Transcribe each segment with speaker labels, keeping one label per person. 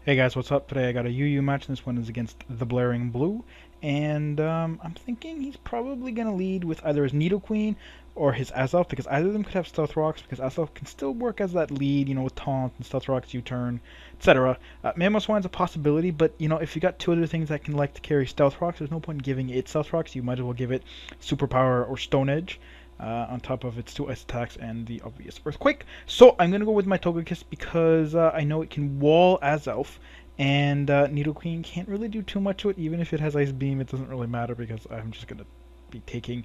Speaker 1: Hey guys, what's up? Today I got a UU match, and this one is against the Blaring Blue. And I'm thinking he's probably going to lead with either his Nidoqueen or his Azelf, because either of them could have Stealth Rocks, because Azelf can still work as that lead, with Taunt and Stealth Rocks, U-Turn, etc. Mamoswine's a possibility, but, if you got two other things that can like to carry Stealth Rocks, there's no point in giving it Stealth Rocks. You might as well give it Superpower or Stone Edge. On top of its two ice attacks and the obvious Earthquake. So I'm going to go with my Togekiss because I know it can wall Azelf, and Nidoqueen can't really do too much to it. Even if it has Ice Beam, it doesn't really matter because I'm just going to be taking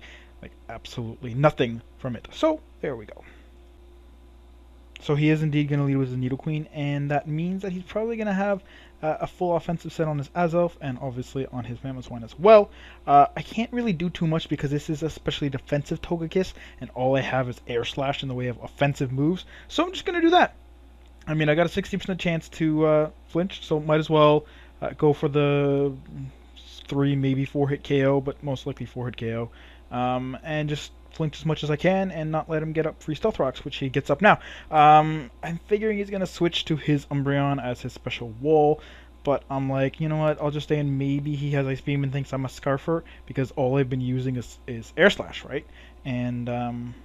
Speaker 1: absolutely nothing from it. So there we go. So he is indeed going to lead with the Nidoqueen, and that means that he's probably going to have a full offensive set on his Azelf, and obviously on his Mamoswine as well. I can't really do too much because this is especially defensive Togekiss, and all I have is Air Slash in the way of offensive moves, so I'm just going to do that. I mean, I got a 60% chance to flinch, so might as well go for the 3, maybe 4 hit KO, but most likely 4 hit KO, and just flinch as much as I can and not let him get up free Stealth Rocks, which he gets up now. I'm figuring he's going to switch to his Umbreon as his special wall, but I'm like, you know what, I'll just stay in. Maybe he has Ice Beam and thinks I'm a Scarfer, because all I've been using is Air Slash, right? And,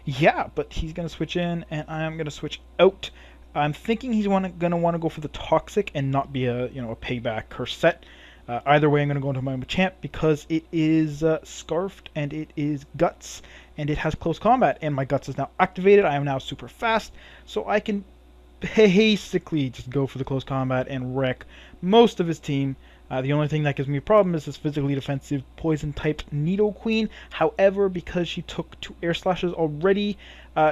Speaker 1: yeah, but he's going to switch in, and I'm going to switch out. I'm thinking he's going to want to go for the Toxic and not be a payback curse set. Either way, I'm going to go into my Machamp because it is Scarfed, and it is Guts, and it has Close Combat, and my Guts is now activated. I am now super fast, so I can basically just go for the Close Combat and wreck most of his team. The only thing that gives me a problem is this physically defensive Poison-type Nidoqueen. However, because she took 2 Air Slashes already,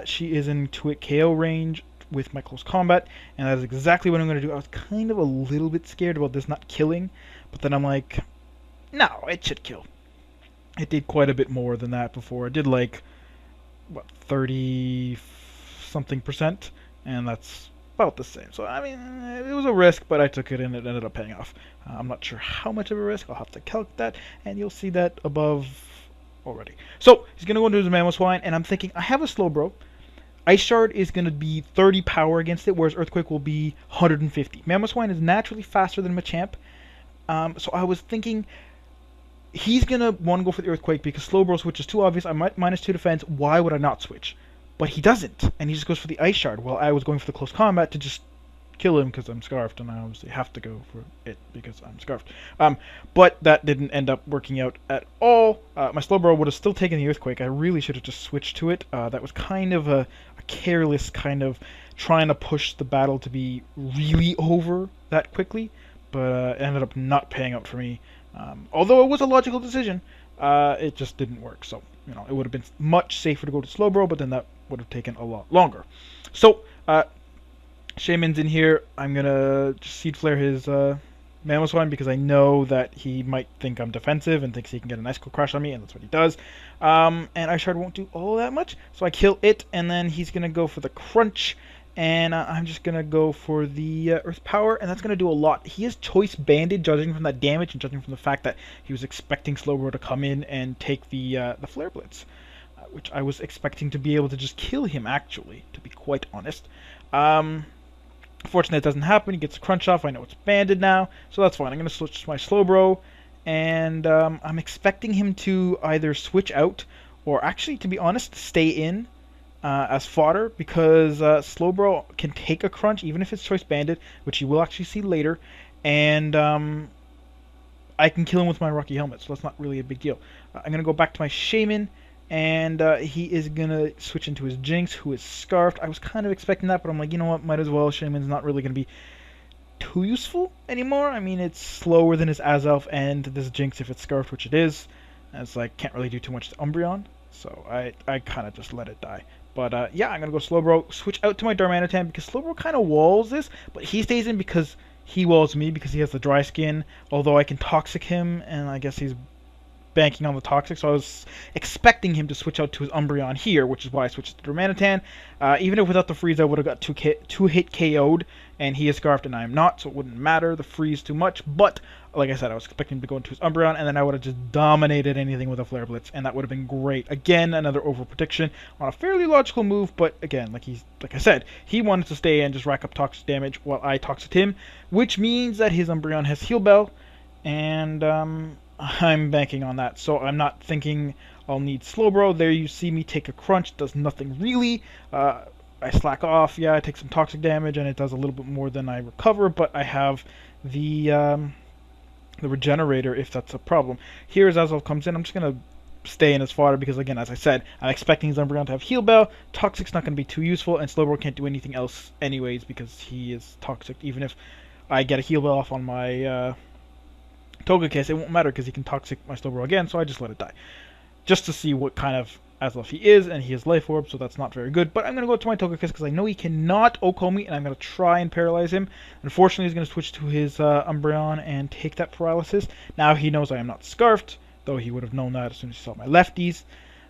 Speaker 1: she is in 2-hit KO range with my Close Combat, and that is exactly what I'm going to do. I was kind of a little bit scared about this not killing, but then I'm like, no, it should kill. It did quite a bit more than that before. It did 30-something%, and that's about the same. So, I mean, it was a risk, but I took it, and it ended up paying off. I'm not sure how much of a risk. I'll have to calculate that, and you'll see that above already. So, he's going to go into his Mamoswine, and I'm thinking, I have a Slowbro. Ice Shard is going to be 30 power against it, whereas Earthquake will be 150. Mamoswine is naturally faster than Machamp, so I was thinking he's going to want to go for the Earthquake because Slowbro switch is too obvious. I might -2 defense. Why would I not switch? But he doesn't, and he just goes for the Ice Shard, while I was going for the Close Combat to just kill him because I'm Scarfed, and I obviously have to go for it because I'm Scarfed. But that didn't end up working out at all. My Slowbro would have still taken the Earthquake. I really should have just switched to it. That was kind of a careless kind of trying to push the battle to be really over that quickly, but it ended up not paying out for me. Although it was a logical decision, it just didn't work. So, it would have been much safer to go to Slowbro, but then that would have taken a lot longer. So, Shaman's in here. I'm going to just Seed Flare his Mamoswine because I know that he might think I'm defensive and thinks he can get an Icicle Crash on me, and that's what he does. And Ice Shard won't do all that much, so I kill it, and then he's going to go for the Crunch, and I'm just going to go for the Earth Power, and that's going to do a lot. He is Choice Banded, judging from that damage and judging from the fact that he was expecting Slowbro to come in and take the Flare Blitz, which I was expecting to be able to just kill him, actually, to be quite honest. Unfortunately, it doesn't happen. He gets a Crunch off. I know it's banded now, so that's fine. I'm going to switch to my Slowbro, and I'm expecting him to either switch out or actually, to be honest, stay in as fodder, because Slowbro can take a Crunch, even if it's Choice Banded, which you will actually see later, and I can kill him with my Rocky Helmet, so that's not really a big deal. I'm going to go back to my Shaman, and he is going to switch into his Jinx, who is Scarfed. I was kind of expecting that, but I'm like, you know what, might as well. Shaman's not really going to be too useful anymore. I mean, it's slower than his Azelf and this Jinx if it's Scarfed, which it is. And it's like, can't really do too much to Umbreon, so I kind of just let it die. But yeah, I'm going to go Slowbro, switch out to my Darmanitan, because Slowbro kind of walls this, but he stays in because he walls me because he has the Dry Skin, although I can Toxic him, and I guess he's banking on the Toxic, so I was expecting him to switch out to his Umbreon here, which is why I switched to Darmanitan. Even if without the freeze, I would have got 2-hit KO'd, and he is scarfed and I am not, so it wouldn't matter. The freeze too much, but like I said, I was expecting to go into his Umbreon, and then I would have just dominated anything with a Flare Blitz, and that would have been great. Again, another over prediction on a fairly logical move, but again, like I said, he wanted to stay and just rack up toxic damage while I toxic him, which means that his Umbreon has Heal Bell, and I'm banking on that. So I'm not thinking I'll need Slowbro. There you see me take a crunch, does nothing really. I slack off, yeah, I take some toxic damage, and it does a little bit more than I recover, but I have the regenerator if that's a problem. Here as Azel comes in, I'm just going to stay in his fodder because, again, as I said, I'm expecting his Umbreon to have Heal Bell. Toxic's not going to be too useful, and Slowbro can't do anything else anyways because he is toxic. Even if I get a Heal Bell off on my Togekiss, it won't matter because he can toxic my Slowbro again, so I just let it die. Just to see what kind of Azelf he is, and he has Life Orb, so that's not very good. But I'm going to go to my Togekiss because I know he cannot OHKO me, and I'm going to try and paralyze him. Unfortunately, he's going to switch to his Umbreon and take that paralysis. Now he knows I am not Scarfed, though he would have known that as soon as he saw my lefties.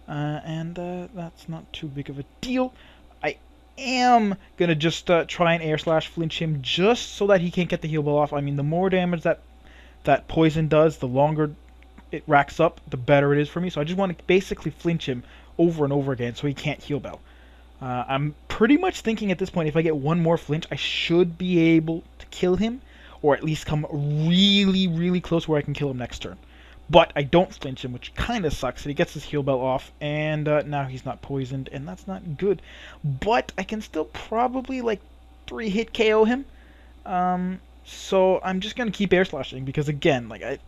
Speaker 1: And that's not too big of a deal. I am going to just try and Air Slash flinch him just so that he can't get the Heal Bell off. I mean, the more damage that poison does, the longer it racks up, the better it is for me. So I just want to basically flinch him over and over again so he can't Heal Bell. I'm pretty much thinking at this point, if I get one more flinch, I should be able to kill him, or at least come really, really close where I can kill him next turn. But I don't flinch him, which kind of sucks. He gets his Heal Bell off, and now he's not poisoned, and that's not good. But I can still probably, like, 3-hit KO him. So I'm just going to keep Air Slashing, because again, like,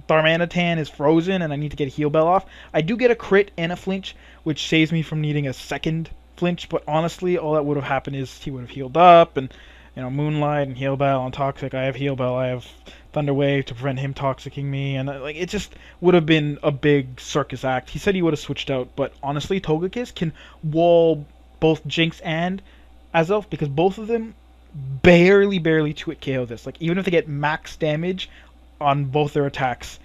Speaker 1: Darmanitan is frozen, and I need to get a Heal Bell off. I do get a crit and a flinch, which saves me from needing a second flinch, but honestly, all that would have happened is he would have healed up, and, you know, Moonlight and Heal Bell on Toxic. I have Heal Bell, I have Thunder Wave to prevent him toxicking me, and, like, it just would have been a big circus act. He said he would have switched out, but honestly, Togekiss can wall both Jinx and Azelf, because both of them barely 2-hit KO this. Like, even if they get max damage on both their attacks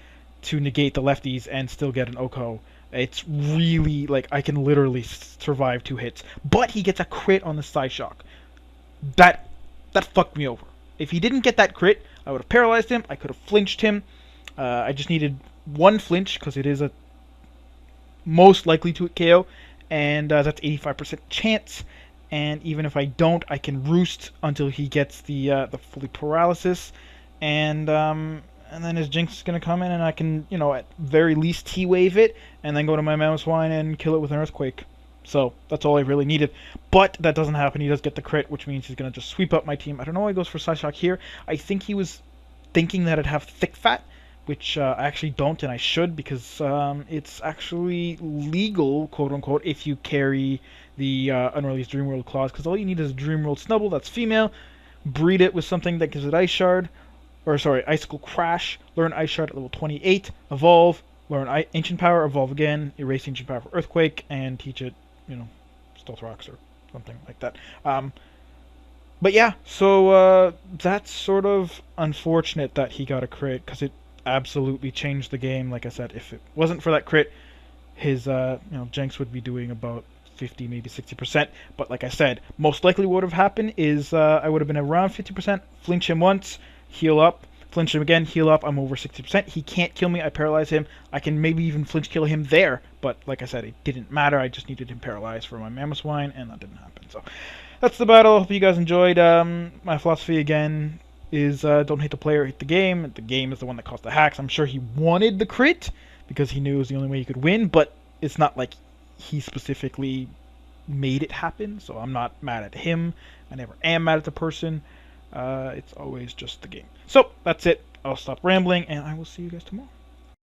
Speaker 1: to negate the lefties and still get an OHKO, it's really, like, I can literally survive 2 hits. But he gets a crit on the Psyshock. That fucked me over. If he didn't get that crit, I would have paralyzed him, I could have flinched him. I just needed one flinch, because it is a most likely to hit KO, and that's 85% chance. And even if I don't, I can roost until he gets the fully paralysis, and then his Jinx is going to come in, and I can, you know, at very least T-Wave it, and then go to my Mamoswine and kill it with an Earthquake. So, that's all I really needed. But that doesn't happen. He does get the crit, which means he's going to just sweep up my team. I don't know why he goes for Psyshock here. I think he was thinking that I'd have Thick Fat, which I actually don't, and I should, because it's actually legal, quote-unquote, if you carry the Unreleased Dreamworld clause, because all you need is a Dreamworld Snubble, that's female, breed it with something that gives it Ice Shard, or sorry, Icicle Crash, learn Ice Shard at level 28, evolve, learn Ancient Power, evolve again, erase Ancient Power for Earthquake, and teach it, you know, Stealth Rocks or something like that. But yeah, so that's sort of unfortunate that he got a crit, because it absolutely changed the game. Like I said, if it wasn't for that crit, his Jinx would be doing about 50, maybe 60%. But like I said, most likely what would have happened is I would have been around 50%, flinch him once, heal up, flinch him again, heal up, I'm over 60%. He can't kill me, I paralyze him. I can maybe even flinch kill him there, but like I said, it didn't matter. I just needed him paralyzed for my Mamoswine, and that didn't happen. So that's the battle. Hope you guys enjoyed. My philosophy again is don't hate the player, hate the game. The game is the one that caused the hacks. I'm sure he wanted the crit because he knew it was the only way he could win, but it's not like he specifically made it happen, so I'm not mad at him. I never am mad at the person. It's always just the game. So, that's it. I'll stop rambling, and I will see you guys tomorrow.